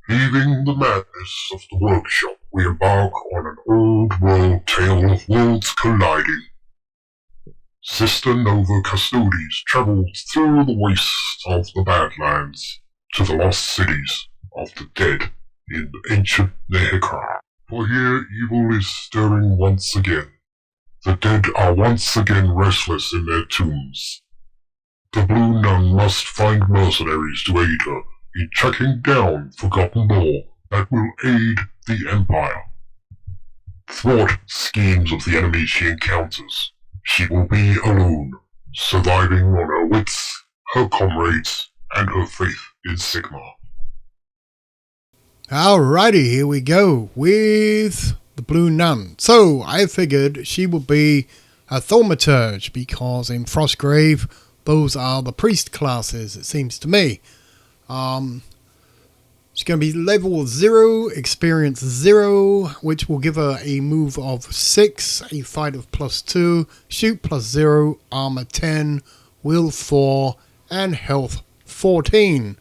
Leaving the madness of the workshop, we embark on an old-world tale of worlds colliding. Sister Nova Custodes travels through the wastes of the Badlands to the lost cities of the dead in ancient Nehekra. For here evil is stirring once again. The dead are once again restless in their tombs. The Blue Nun must find mercenaries to aid her in tracking down forgotten lore that will aid the Empire. Thwart schemes of the enemies she encounters, she will be alone, surviving on her wits, her comrades, and her faith in Sigmar. Alrighty, here we go with the Blue Nun. So, I figured she would be a Thaumaturge because in Frostgrave, those are the priest classes, it seems to me. She's going to be level 0, experience 0, which will give her a move of 6, a fight of +2, shoot +0, armor 10, will 4, and health 14.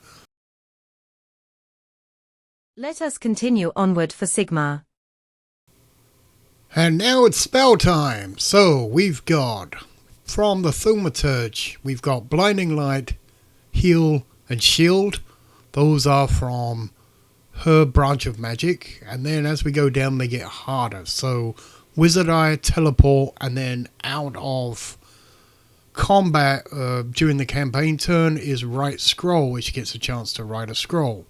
Let us continue onward for Sigmar. And now it's spell time. So we've got, from the Thaumaturge, we've got Blinding Light, Heal, and Shield. Those are from her branch of magic. And then as we go down, they get harder. So Wizard Eye, Teleport, and then out of combat during the campaign turn is Write Scroll, which gets a chance to write a scroll.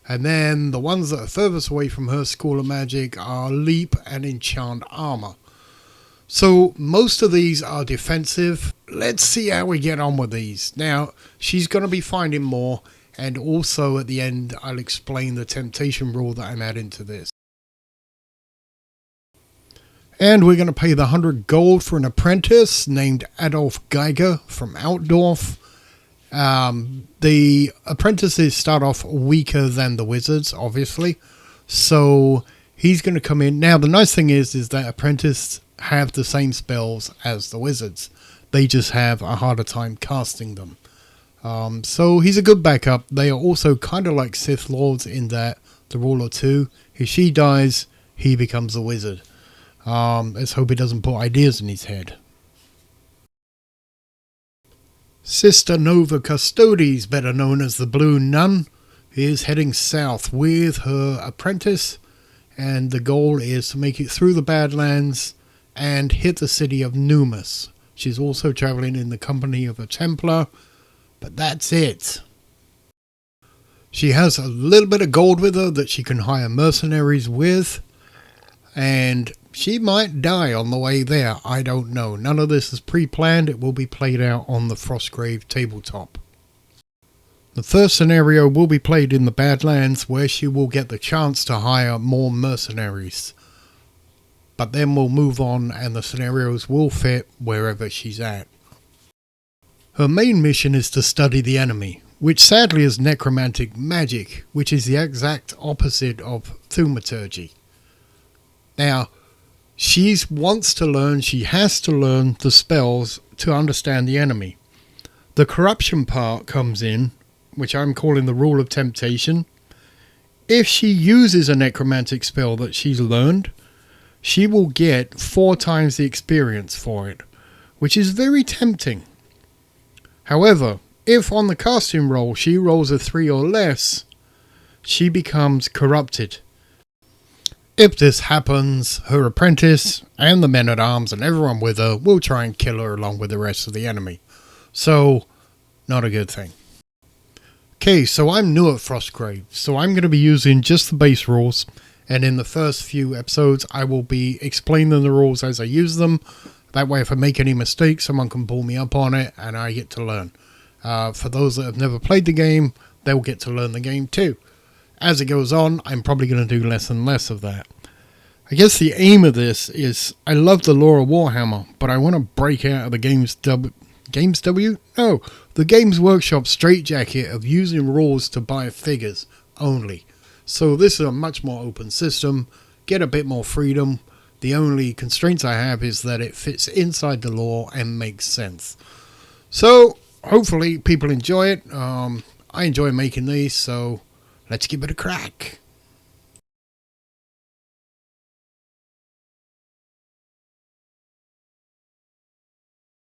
And then the ones that are furthest away from her School of Magic are Leap and Enchant Armor. So most of these are defensive. Let's see how we get on with these. Now, she's going to be finding more. And also at the end, I'll explain the temptation rule that I'm adding to this. And we're going to pay the 100 gold for an apprentice named Adolf Geiger from Outdorf. The apprentices start off weaker than the wizards, obviously. So he's going to come in. Now, the nice thing is that apprentices have the same spells as the wizards. They just have a harder time casting them. So he's a good backup. They are also kind of like Sith Lords in that the rule of 2. If she dies, he becomes a wizard. Let's hope he doesn't put ideas in his head. Sister Nova Custodes, better known as the Blue Nun, is heading south with her apprentice, and the goal is to make it through the Badlands and hit the city of Numus. She's also traveling in the company of a Templar, but that's it. She has a little bit of gold with her that she can hire mercenaries with, and she might die on the way there. I don't know. None of this is pre-planned. It will be played out on the Frostgrave tabletop. The first scenario will be played in the Badlands, where she will get the chance to hire more mercenaries. But then we'll move on and the scenarios will fit wherever she's at. Her main mission is to study the enemy, which sadly is necromantic magic, which is the exact opposite of thaumaturgy. Now, she wants to learn, she has to learn the spells to understand the enemy. The corruption part comes in, which I'm calling the rule of temptation. If she uses a necromantic spell that she's learned, she will get 4 times the experience for it, which is very tempting. However, if on the casting roll she rolls a 3 or less, she becomes corrupted. If this happens, her apprentice and the men-at-arms and everyone with her will try and kill her along with the rest of the enemy. So, not a good thing. Okay, so I'm new at Frostgrave, so I'm going to be using just the base rules, and in the first few episodes I will be explaining the rules as I use them. That way if I make any mistakes, someone can pull me up on it and I get to learn. For those that have never played the game, they'll get to learn the game too. As it goes on, I'm probably going to do less and less of that. I guess the aim of this is, I love the lore of Warhammer, but I want to break out of the the Games Workshop straitjacket of using rules to buy figures only. So this is a much more open system, get a bit more freedom. The only constraints I have is that it fits inside the lore and makes sense. So hopefully people enjoy it. I enjoy making these, so Let's give it a crack.